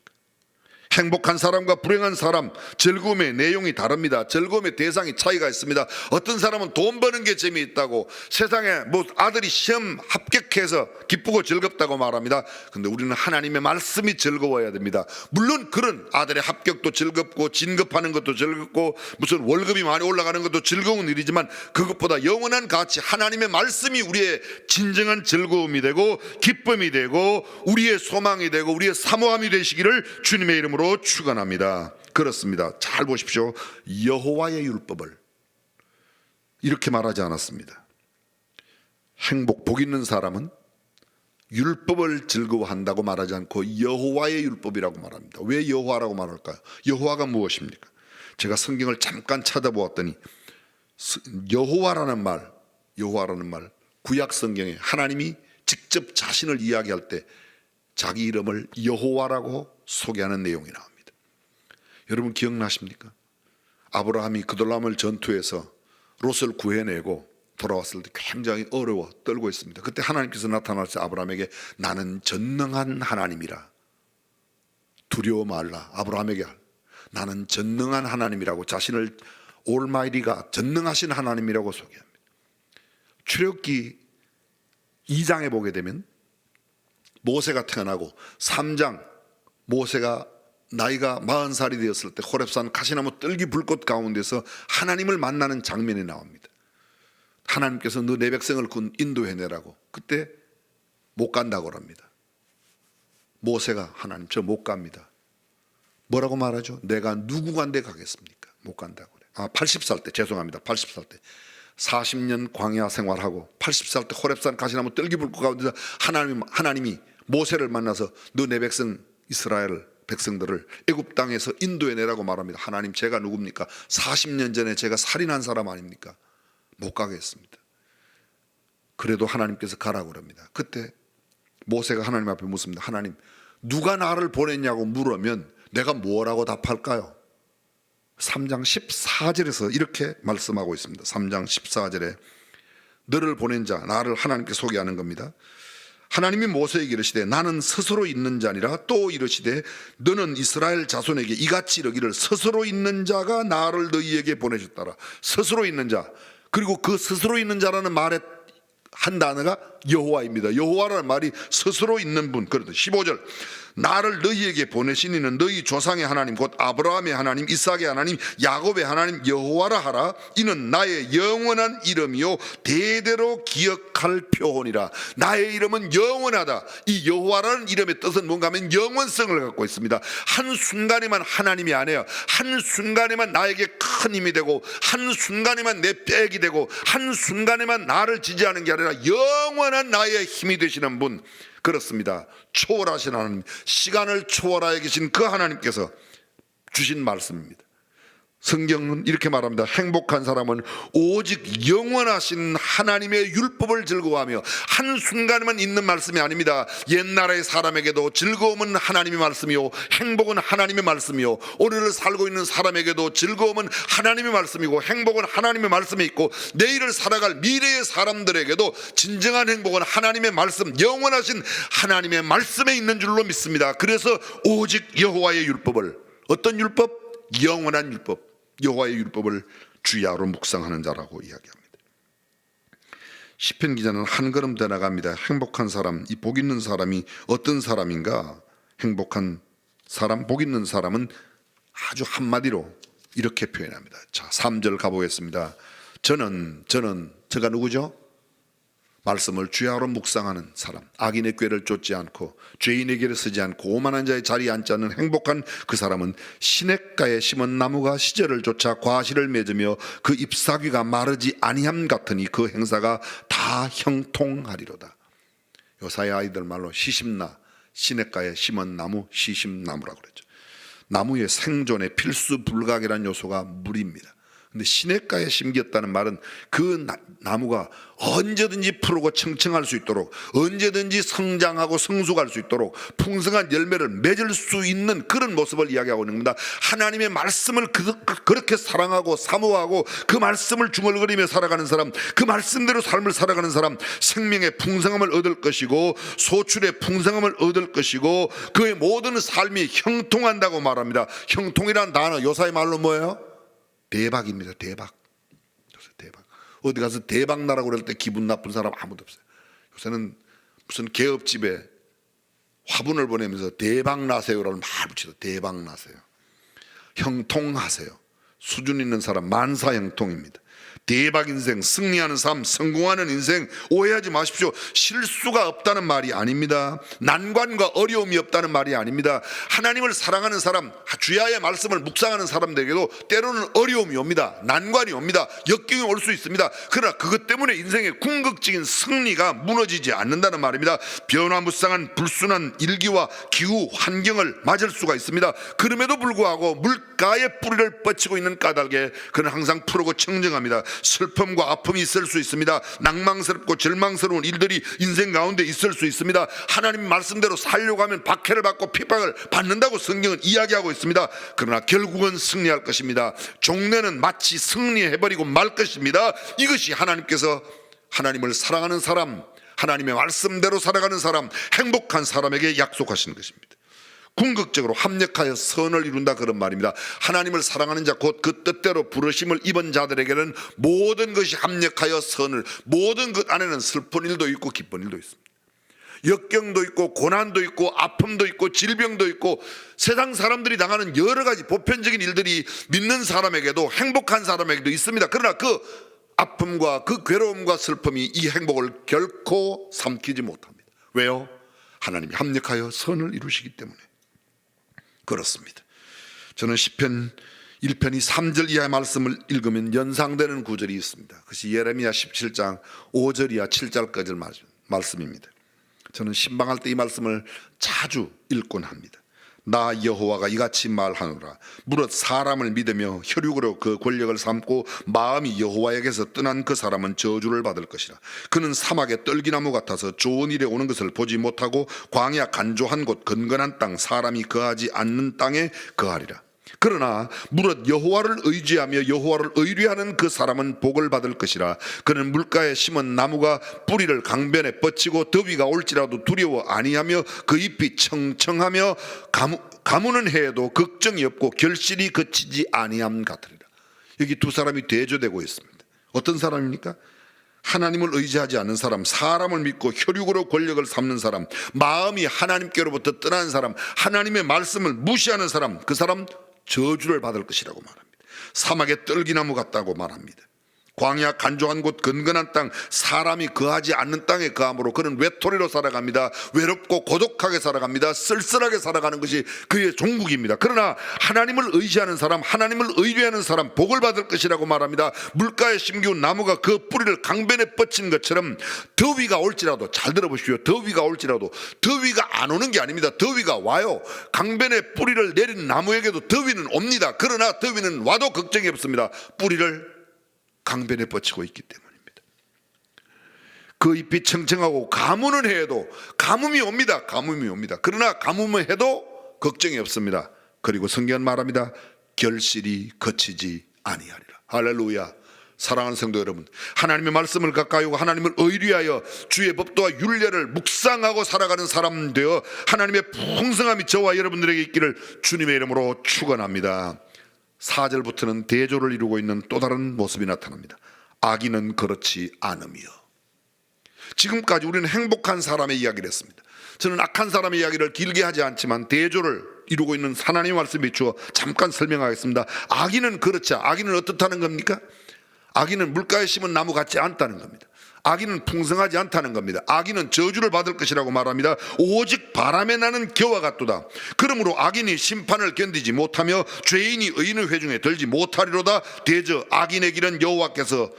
행복한 사람과 불행한 사람, 즐거움의 내용이 다릅니다. 즐거움의 대상이 차이가 있습니다. 어떤 사람은 돈 버는 게 재미있다고, 세상에 뭐 아들이 시험 합격해서 기쁘고 즐겁다고 말합니다. 근데 우리는 하나님의 말씀이 즐거워야 됩니다. 물론 그런 아들의 합격도 즐겁고 진급하는 것도 즐겁고 무슨 월급이 많이 올라가는 것도 즐거운 일이지만, 그것보다 영원한 가치, 하나님의 말씀이 우리의 진정한 즐거움이 되고 기쁨이 되고 우리의 소망이 되고 우리의 사모함이 되시기를 주님의 이름으로 축원합니다. 그렇습니다. 잘 보십시오. 여호와의 율법을 이렇게 말하지 않았습니다. 행복, 복 있는 사람은 율법을 즐거워한다고 말하지 않고 여호와의 율법이라고 말합니다. 왜 여호와라고 말할까요? 여호와가 무엇입니까? 제가 성경을 잠깐 찾아보았더니 여호와라는 말 구약 성경에 하나님이 직접 자신을 이야기할 때 자기 이름을 여호와라고 소개하는 내용이 나옵니다. 여러분 기억나십니까? 아브라함이 그돌람을 전투해서 롯을 구해내고 돌아왔을 때 굉장히 어려워 떨고 있습니다. 그때 하나님께서 나타나서 아브라함에게 나는 전능한 하나님이라, 두려워 말라. 아브라함에게 나는 전능한 하나님이라고 자신을 올마이리가 전능하신 하나님이라고 소개합니다. 출애굽기 2장에 보게 되면 모세가 태어나고 3장 모세가 나이가 40살이 되었을 때 호렙산 가시나무 뜰기 불꽃 가운데서 하나님을 만나는 장면이 나옵니다. 하나님께서 너 내 백성을 인도해내라고. 그때 못 간다고 합니다. 모세가 하나님 저 못 갑니다. 뭐라고 말하죠? 내가 누구간데 가겠습니까? 못 간다고 그래. 80살 때 죄송합니다. 80살 때 40년 광야 생활하고 80살 때 호렙산 가시나무 뜰기불꽃 가운데서 하나님이 모세를 만나서 너 내 백성 이스라엘 백성들을 애굽 땅에서 인도해내라고 말합니다. 하나님 제가 누굽니까? 40년 전에 제가 살인한 사람 아닙니까? 못 가겠습니다. 그래도 하나님께서 가라고 합니다. 그때 모세가 하나님 앞에 묻습니다. 하나님 누가 나를 보냈냐고 물으면 내가 뭐라고 답할까요? 3장 14절에서 이렇게 말씀하고 있습니다. 3장 14절에 너를 보낸 자, 나를 하나님께 소개하는 겁니다. 하나님이 모세에게 이르시되 나는 스스로 있는 자니라. 또 이르시되 너는 이스라엘 자손에게 이같이 이르기를 스스로 있는 자가 나를 너희에게 보내셨더라. 스스로 있는 자, 그리고 그 스스로 있는 자라는 말에 한 단어가 여호와입니다. 여호와라는 말이 스스로 있는 분. 그래도 15절 나를 너희에게 보내신 이는 너희 조상의 하나님 곧 아브라함의 하나님 이삭의 하나님 야곱의 하나님 여호와라 하라. 이는 나의 영원한 이름이요 대대로 기억할 표본이라. 나의 이름은 영원하다. 이 여호와라는 이름의 뜻은 뭔가 하면 영원성을 갖고 있습니다. 한순간에만 하나님이 아니에요. 한순간에만 나에게 큰 힘이 되고 한순간에만 내 빽이 되고 한순간에만 나를 지지하는 게 아니라 영원한 나의 힘이 되시는 분. 그렇습니다. 초월하신 하나님, 시간을 초월하여 계신 그 하나님께서 주신 말씀입니다. 성경은 이렇게 말합니다. 행복한 사람은 오직 영원하신 하나님의 율법을 즐거워하며 한순간에만 있는 말씀이 아닙니다. 옛날의 사람에게도 즐거움은 하나님의 말씀이요 행복은 하나님의 말씀이요 오늘을 살고 있는 사람에게도 즐거움은 하나님의 말씀이고 행복은 하나님의 말씀이 있고 내일을 살아갈 미래의 사람들에게도 진정한 행복은 하나님의 말씀, 영원하신 하나님의 말씀에 있는 줄로 믿습니다. 그래서 오직 여호와의 율법을, 어떤 율법? 영원한 율법, 여호와의 율법을 주야로 묵상하는 자라고 이야기합니다. 시편 기자는 한 걸음 더 나갑니다. 행복한 사람, 이 복 있는 사람이 어떤 사람인가? 행복한 사람, 복 있는 사람은 아주 한마디로 이렇게 표현합니다. 자, 3절 가보겠습니다. 저는 제가 누구죠? 말씀을 주야로 묵상하는 사람, 악인의 꾀를 쫓지 않고 죄인의 길에 서지 않고 오만한 자의 자리에 앉지 않는 행복한 그 사람은 시냇가에 심은 나무가 시절을 쫓아 과실을 맺으며 그 잎사귀가 마르지 아니함 같으니 그 행사가 다 형통하리로다. 요사이 아이들 말로 시심나, 시냇가에 심은 나무, 시심나무라고 그랬죠. 나무의 생존의 필수 불가결한 요소가 물입니다. 근데 시냇가에 심겼다는 말은 그 나무가 언제든지 푸르고 청청할 수 있도록, 언제든지 성장하고 성숙할 수 있도록 풍성한 열매를 맺을 수 있는 그런 모습을 이야기하고 있는 겁니다. 하나님의 말씀을 그렇게 사랑하고 사모하고 그 말씀을 중얼거리며 살아가는 사람, 그 말씀대로 삶을 살아가는 사람, 생명의 풍성함을 얻을 것이고 소출의 풍성함을 얻을 것이고 그의 모든 삶이 형통한다고 말합니다. 형통이란 단어 요사이 말로 뭐예요? 대박입니다. 대박. 어디 가서 대박 나라고 그럴 때 기분 나쁜 사람 아무도 없어요. 요새는 무슨 개업집에 화분을 보내면서 대박 나세요라는 말 붙이죠. 대박 나세요. 형통하세요. 수준 있는 사람 만사 형통입니다. 대박 인생, 승리하는 삶, 성공하는 인생, 오해하지 마십시오. 실수가 없다는 말이 아닙니다. 난관과 어려움이 없다는 말이 아닙니다. 하나님을 사랑하는 사람, 주야의 말씀을 묵상하는 사람들에게도 때로는 어려움이 옵니다. 난관이 옵니다. 역경이 올 수 있습니다. 그러나 그것 때문에 인생의 궁극적인 승리가 무너지지 않는다는 말입니다. 변화무쌍한 불순한 일기와 기후, 환경을 맞을 수가 있습니다. 그럼에도 불구하고 물가에 뿌리를 뻗치고 있는 까닭에 그는 항상 푸르고 청정합니다. 슬픔과 아픔이 있을 수 있습니다. 낭망스럽고 절망스러운 일들이 인생 가운데 있을 수 있습니다. 하나님 말씀대로 살려고 하면 박해를 받고 핍박을 받는다고 성경은 이야기하고 있습니다. 그러나 결국은 승리할 것입니다. 종래는 마치 승리해버리고 말 것입니다. 이것이 하나님께서 하나님을 사랑하는 사람, 하나님의 말씀대로 살아가는 사람, 행복한 사람에게 약속하시는 것입니다. 궁극적으로 합력하여 선을 이룬다, 그런 말입니다. 하나님을 사랑하는 자, 곧 그 뜻대로 부르심을 입은 자들에게는 모든 것이 합력하여 선을, 모든 것 안에는 슬픈 일도 있고 기쁜 일도 있습니다. 역경도 있고 고난도 있고 아픔도 있고 질병도 있고 세상 사람들이 당하는 여러 가지 보편적인 일들이 믿는 사람에게도, 행복한 사람에게도 있습니다. 그러나 그 아픔과 그 괴로움과 슬픔이 이 행복을 결코 삼키지 못합니다. 왜요? 하나님이 합력하여 선을 이루시기 때문에 그렇습니다. 저는 시편 1편이 3절 이하의 말씀을 읽으면 연상되는 구절이 있습니다. 그것이 예레미야 17장 5절 이하 7절까지 말씀입니다. 저는 신방할 때 이 말씀을 자주 읽곤 합니다. 나 여호와가 이같이 말하노라. 무릇 사람을 믿으며 혈육으로 그 권력을 삼고 마음이 여호와에게서 떠난 그 사람은 저주를 받을 것이라. 그는 사막의 떨기나무 같아서 좋은 일에 오는 것을 보지 못하고 광야 간조한 곳 건건한 땅, 사람이 거하지 않는 땅에 거하리라. 그러나 무릇 여호와를 의지하며 여호와를 의뢰하는 그 사람은 복을 받을 것이라. 그는 물가에 심은 나무가 뿌리를 강변에 뻗치고 더위가 올지라도 두려워 아니하며 그 잎이 청청하며 가무는 해에도 걱정이 없고 결실이 그치지 아니함 같으리라. 여기 두 사람이 대조되고 있습니다. 어떤 사람입니까? 하나님을 의지하지 않는 사람, 사람을 믿고 혈육으로 권력을 삼는 사람, 마음이 하나님께로부터 떠나는 사람, 하나님의 말씀을 무시하는 사람, 그 사람 저주를 받을 것이라고 말합니다. 사막의 떨기나무 같다고 말합니다. 광야 간조한 곳 건건한 땅, 사람이 거하지 않는 땅에 거함으로 그는 외톨이로 살아갑니다. 외롭고 고독하게 살아갑니다. 쓸쓸하게 살아가는 것이 그의 종국입니다. 그러나 하나님을 의지하는 사람, 하나님을 의뢰하는 사람 복을 받을 것이라고 말합니다. 물가에 심기운 나무가 그 뿌리를 강변에 뻗친 것처럼 더위가 올지라도, 잘 들어보십시오. 더위가 올지라도, 더위가 안 오는 게 아닙니다. 더위가 와요. 강변에 뿌리를 내린 나무에게도 더위는 옵니다. 그러나 더위는 와도 걱정이 없습니다. 뿌리를 강변에 뻗치고 있기 때문입니다. 그 잎이 청청하고 가무는 해도, 가뭄이 옵니다. 가뭄이 옵니다. 그러나 가뭄을 해도 걱정이 없습니다. 그리고 성경은 말합니다. 결실이 거치지 아니하리라. 할렐루야. 사랑하는 성도 여러분, 하나님의 말씀을 가까이 오고 하나님을 의뢰하여 주의 법도와 율례를 묵상하고 살아가는 사람 되어 하나님의 풍성함이 저와 여러분들에게 있기를 주님의 이름으로 축원합니다. 4절부터는 대조를 이루고 있는 또 다른 모습이 나타납니다. 악인은 그렇지 않으며. 지금까지 우리는 행복한 사람의 이야기를 했습니다. 저는 악한 사람의 이야기를 길게 하지 않지만 대조를 이루고 있는 하나님의 말씀에 비추어 잠깐 설명하겠습니다. 악인은 그렇지, 악인은 어떻다는 겁니까? 악인은 물가에 심은 나무 같지 않다는 겁니다. 악인은 풍성하지 않다는 겁니다. 악인은 저주를 받을 것이라고 말합니다. 오직 바람에 나는 겨와 같도다. 그러므로 악인이 심판을 견디지 못하며 죄인이 의인의 회중에 들지 못하리로다. 대저 악인의 길은 여호와께서,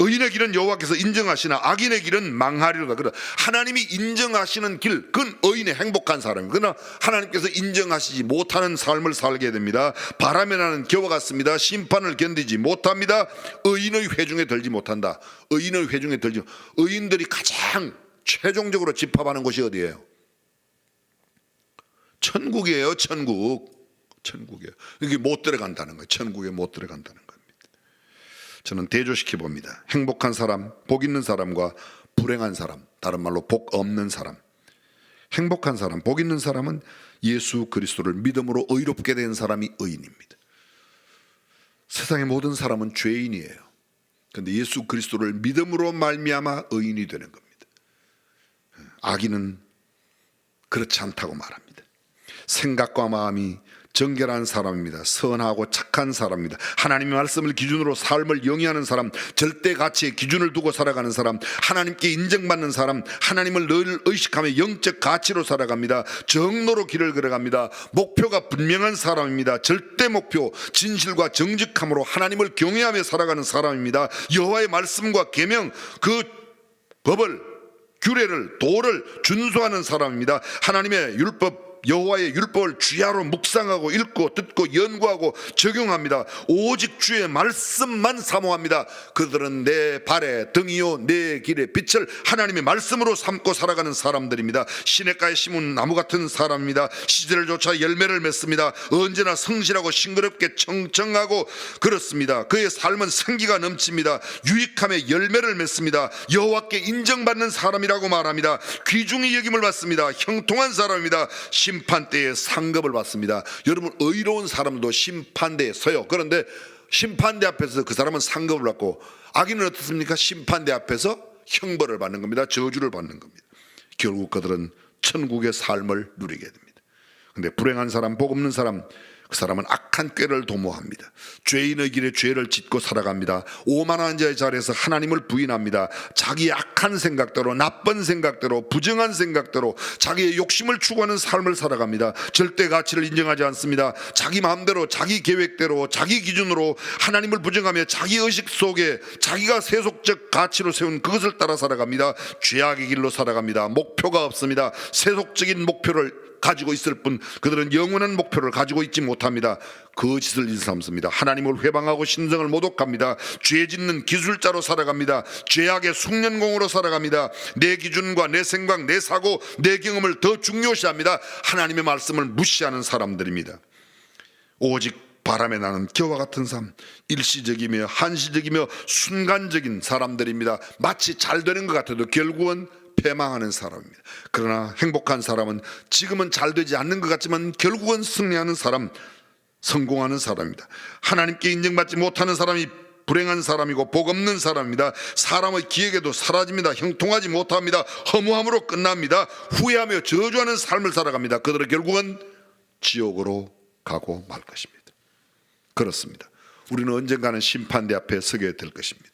의인의 길은 여호와께서 인정하시나 악인의 길은 망하리로다. 그러나 하나님이 인정하시는 길, 그건 의인의 행복한 사람입니다. 그러나 하나님께서 인정하시지 못하는 삶을 살게 됩니다. 바람에 나는 겨와 같습니다. 심판을 견디지 못합니다. 의인의 회중에 들지 못한다. 의인의 회중에 들지, 의인들이 가장 최종적으로 집합하는 곳이 어디예요? 천국이에요. 천국이에요. 여기 못 들어간다는 거예요. 천국에 못 들어간다는 거예요. 저는 대조시켜 봅니다. 행복한 사람, 복 있는 사람과 불행한 사람, 다른 말로 복 없는 사람. 행복한 사람, 복 있는 사람은 예수 그리스도를 믿음으로 의롭게 된 사람이 의인입니다. 세상의 모든 사람은 죄인이에요. 그런데 예수 그리스도를 믿음으로 말미암아 의인이 되는 겁니다. 악인은 그렇지 않다고 말합니다. 생각과 마음이 정결한 사람입니다. 선하고 착한 사람입니다. 하나님의 말씀을 기준으로 삶을 영위하는 사람, 절대 가치의 기준을 두고 살아가는 사람, 하나님께 인정받는 사람, 하나님을 늘 의식하며 영적 가치로 살아갑니다. 정로로 길을 걸어갑니다. 목표가 분명한 사람입니다. 절대 목표, 진실과 정직함으로 하나님을 경외하며 살아가는 사람입니다. 여호와의 말씀과 계명, 그 법을, 규례를, 도를 준수하는 사람입니다. 하나님의 율법, 여호와의 율법을 주야로 묵상하고 읽고 듣고 연구하고 적용합니다. 오직 주의 말씀만 사모합니다. 그들은 내 발의 등이요 내 길의 빛을 하나님의 말씀으로 삼고 살아가는 사람들입니다. 시냇가에 심은 나무 같은 사람입니다. 시절을 쫓아 열매를 맺습니다. 언제나 성실하고 싱그럽게 청정하고 그렇습니다. 그의 삶은 생기가 넘칩니다. 유익함에 열매를 맺습니다. 여호와께 인정받는 사람이라고 말합니다. 귀중히 여김을 받습니다. 형통한 사람입니다. 심판대에 상급을 받습니다. 여러분, 의로운 사람도 심판대에 서요. 그런데 심판대 앞에서 그 사람은 상급을 받고, 악인은 어떻습니까? 심판대 앞에서 형벌을 받는 겁니다. 저주를 받는 겁니다. 결국 그들은 천국의 삶을 누리게 됩니다. 그런데 불행한 사람, 복 없는 사람, 그 사람은 악한 꾀를 도모합니다. 죄인의 길에 죄를 짓고 살아갑니다. 오만한 자의 자리에서 하나님을 부인합니다. 자기의 악한 생각대로, 나쁜 생각대로, 부정한 생각대로 자기의 욕심을 추구하는 삶을 살아갑니다. 절대 가치를 인정하지 않습니다. 자기 마음대로, 자기 계획대로, 자기 기준으로 하나님을 부정하며 자기 의식 속에 자기가 세속적 가치로 세운 그것을 따라 살아갑니다. 죄악의 길로 살아갑니다. 목표가 없습니다. 세속적인 목표를 가지고 있을 뿐 그들은 영원한 목표를 가지고 있지 못합니다. 거짓을 일삼습니다. 하나님을 회방하고 신성을 모독합니다. 죄 짓는 기술자로 살아갑니다. 죄악의 숙련공으로 살아갑니다. 내 기준과 내 생각, 내 사고, 내 경험을 더 중요시합니다. 하나님의 말씀을 무시하는 사람들입니다. 오직 바람에 나는 겨와 같은 삶, 일시적이며 한시적이며 순간적인 사람들입니다. 마치 잘 되는 것 같아도 결국은 패망하는 사람입니다. 그러나 행복한 사람은 지금은 잘 되지 않는 것 같지만 결국은 승리하는 사람, 성공하는 사람입니다. 하나님께 인정받지 못하는 사람이 불행한 사람이고 복 없는 사람입니다. 사람의 기획에도 사라집니다. 형통하지 못합니다. 허무함으로 끝납니다. 후회하며 저주하는 삶을 살아갑니다. 그들은 결국은 지옥으로 가고 말 것입니다. 그렇습니다. 우리는 언젠가는 심판대 앞에 서게 될 것입니다.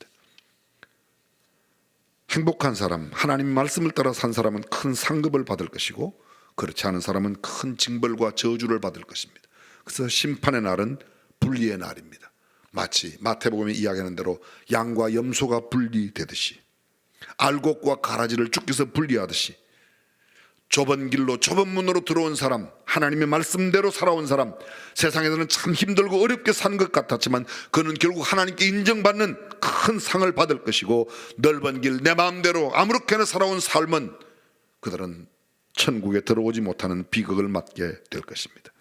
행복한 사람, 하나님 말씀을 따라 산 사람은 큰 상급을 받을 것이고, 그렇지 않은 사람은 큰 징벌과 저주를 받을 것입니다. 그래서 심판의 날은 분리의 날입니다. 마치 마태복음에 이야기하는 대로 양과 염소가 분리되듯이, 알곡과 가라지를 주께서 분리하듯이, 좁은 길로 좁은 문으로 들어온 사람, 하나님의 말씀대로 살아온 사람, 세상에서는 참 힘들고 어렵게 산 것 같았지만 그는 결국 하나님께 인정받는 큰 상을 받을 것이고, 넓은 길 내 마음대로 아무렇게나 살아온 삶은 그들은 천국에 들어오지 못하는 비극을 맞게 될 것입니다.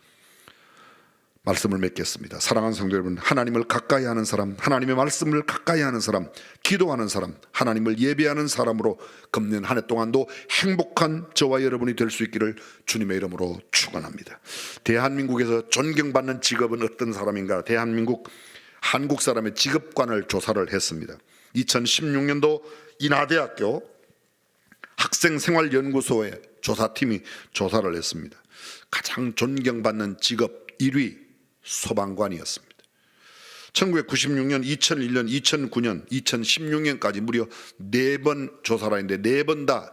말씀을 맺겠습니다. 사랑하는 성도 여러분, 하나님을 가까이 하는 사람, 하나님의 말씀을 가까이 하는 사람, 기도하는 사람, 하나님을 예배하는 사람으로 금년 한 해 동안도 행복한 저와 여러분이 될 수 있기를 주님의 이름으로 축원합니다. 대한민국에서 존경받는 직업은 어떤 사람인가? 대한민국 한국 사람의 직업관을 조사를 했습니다. 2016년도 인하대학교 학생생활연구소의 조사팀이 조사를 했습니다. 가장 존경받는 직업 1위 소방관이었습니다. 1996년, 2001년, 2009년, 2016년까지 무려 4번 조사를 했는데 4번 다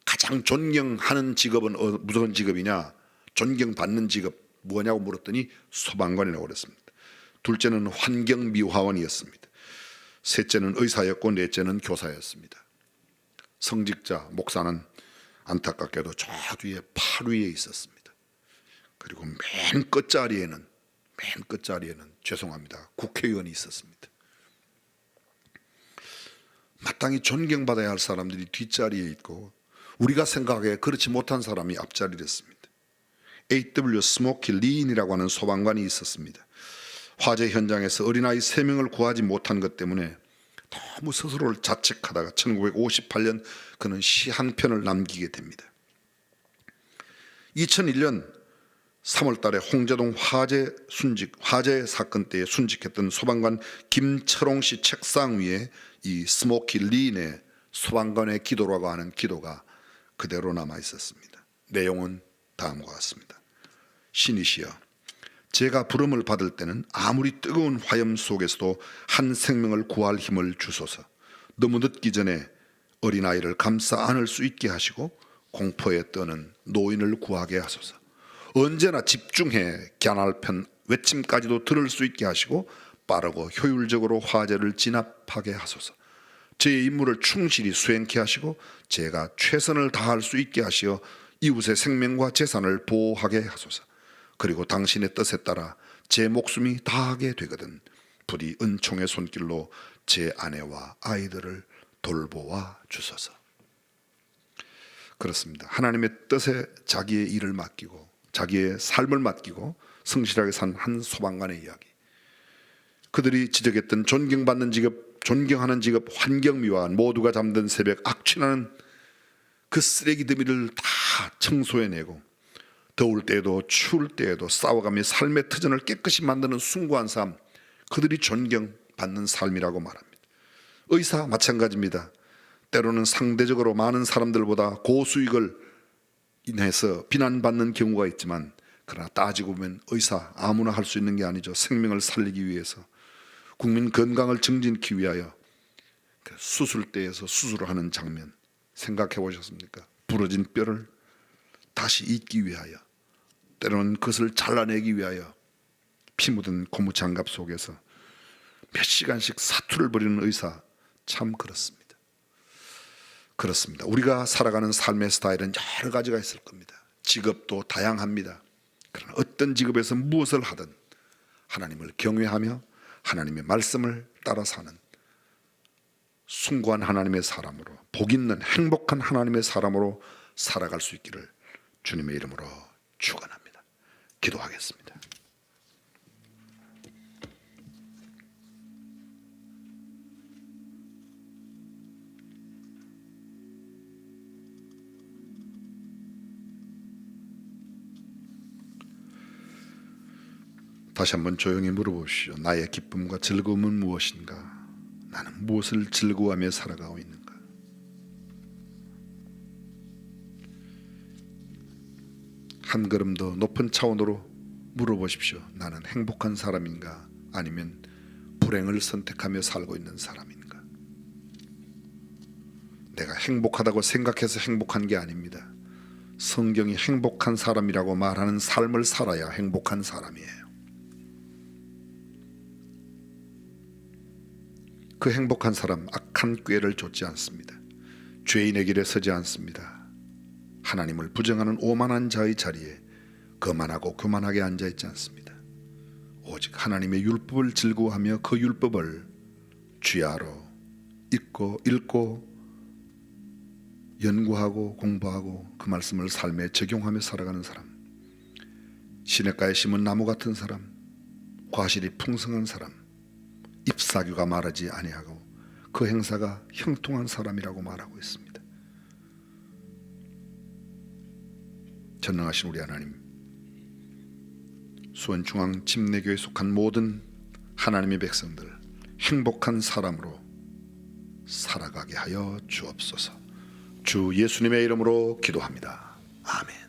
가장 존경하는 직업은 무슨 직업이냐, 존경받는 직업 뭐냐고 물었더니 소방관이라고 그랬습니다. 둘째는 환경미화원이었습니다. 셋째는 의사였고 넷째는 교사였습니다. 성직자 목사는 안타깝게도 저 뒤에 8위에 있었습니다. 그리고 맨 끝자리에는 죄송합니다, 국회의원이 있었습니다. 마땅히 존경받아야 할 사람들이 뒷자리에 있고 우리가 생각하기에 그렇지 못한 사람이 앞자리를 했습니다. A.W. 스모키 리인이라고 하는 소방관이 있었습니다. 화재 현장에서 어린아이 3명을 구하지 못한 것 때문에 너무 스스로를 자책하다가 1958년 그는 시 한 편을 남기게 됩니다. 2001년 3월 달에 홍제동 화재 사건 때에 순직했던 소방관 김철홍 씨 책상 위에 이 스모키 리인의 소방관의 기도라고 하는 기도가 그대로 남아 있었습니다. 내용은 다음과 같습니다. 신이시여, 제가 부름을 받을 때는 아무리 뜨거운 화염 속에서도 한 생명을 구할 힘을 주소서. 너무 늦기 전에 어린아이를 감싸 안을 수 있게 하시고 공포에 떠는 노인을 구하게 하소서. 언제나 집중해 겨날편 외침까지도 들을 수 있게 하시고 빠르고 효율적으로 화제를 진압하게 하소서. 제 임무를 충실히 수행케 하시고 제가 최선을 다할 수 있게 하시어 이웃의 생명과 재산을 보호하게 하소서. 그리고 당신의 뜻에 따라 제 목숨이 다하게 되거든 부디 은총의 손길로 제 아내와 아이들을 돌보아 주소서. 그렇습니다. 하나님의 뜻에 자기의 일을 맡기고 자기의 삶을 맡기고 성실하게 산 한 소방관의 이야기. 그들이 지적했던 존경받는 직업, 존경하는 직업, 환경미화한 모두가 잠든 새벽 악취나는 그 쓰레기 더미를 다 청소해내고 더울 때에도 추울 때에도 싸워가며 삶의 터전을 깨끗이 만드는 숭고한 삶, 그들이 존경받는 삶이라고 말합니다. 의사 마찬가지입니다. 때로는 상대적으로 많은 사람들보다 고수익을 인해서 비난받는 경우가 있지만 그러나 따지고 보면 의사 아무나 할 수 있는 게 아니죠. 생명을 살리기 위해서, 국민 건강을 증진하기 위하여 수술대에서 수술을 하는 장면 생각해 보셨습니까? 부러진 뼈를 다시 잇기 위하여, 때로는 그것을 잘라내기 위하여 피 묻은 고무장갑 속에서 몇 시간씩 사투를 벌이는 의사, 참 그렇습니다. 그렇습니다. 우리가 살아가는 삶의 스타일은 여러 가지가 있을 겁니다. 직업도 다양합니다. 그러나 어떤 직업에서 무엇을 하든 하나님을 경외하며 하나님의 말씀을 따라 사는 숭고한 하나님의 사람으로, 복 있는 행복한 하나님의 사람으로 살아갈 수 있기를 주님의 이름으로 축원합니다. 기도하겠습니다. 다시 한번 조용히 물어보시오. 나의 기쁨과 즐거움은 무엇인가? 나는 무엇을 즐거워하며 살아가고 있는가? 한 걸음 더 높은 차원으로 물어보십시오. 나는 행복한 사람인가? 아니면 불행을 선택하며 살고 있는 사람인가? 내가 행복하다고 생각해서 행복한 게 아닙니다. 성경이 행복한 사람이라고 말하는 삶을 살아야 행복한 사람이에요. 그 행복한 사람 악한 꾀를 좇지 않습니다. 죄인의 길에 서지 않습니다. 하나님을 부정하는 오만한 자의 자리에 거만하고 교만하게 앉아있지 않습니다. 오직 하나님의 율법을 즐거워하며 그 율법을 쥐하러 읽고 연구하고 공부하고 그 말씀을 삶에 적용하며 살아가는 사람, 시냇가에 심은 나무 같은 사람, 과실이 풍성한 사람, 잎사귀가 마르지 아니하고 그 행사가 형통한 사람이라고 말하고 있습니다. 전능하신 우리 하나님, 수원중앙 침례교회에 속한 모든 하나님의 백성들 행복한 사람으로 살아가게 하여 주옵소서. 주 예수님의 이름으로 기도합니다. 아멘.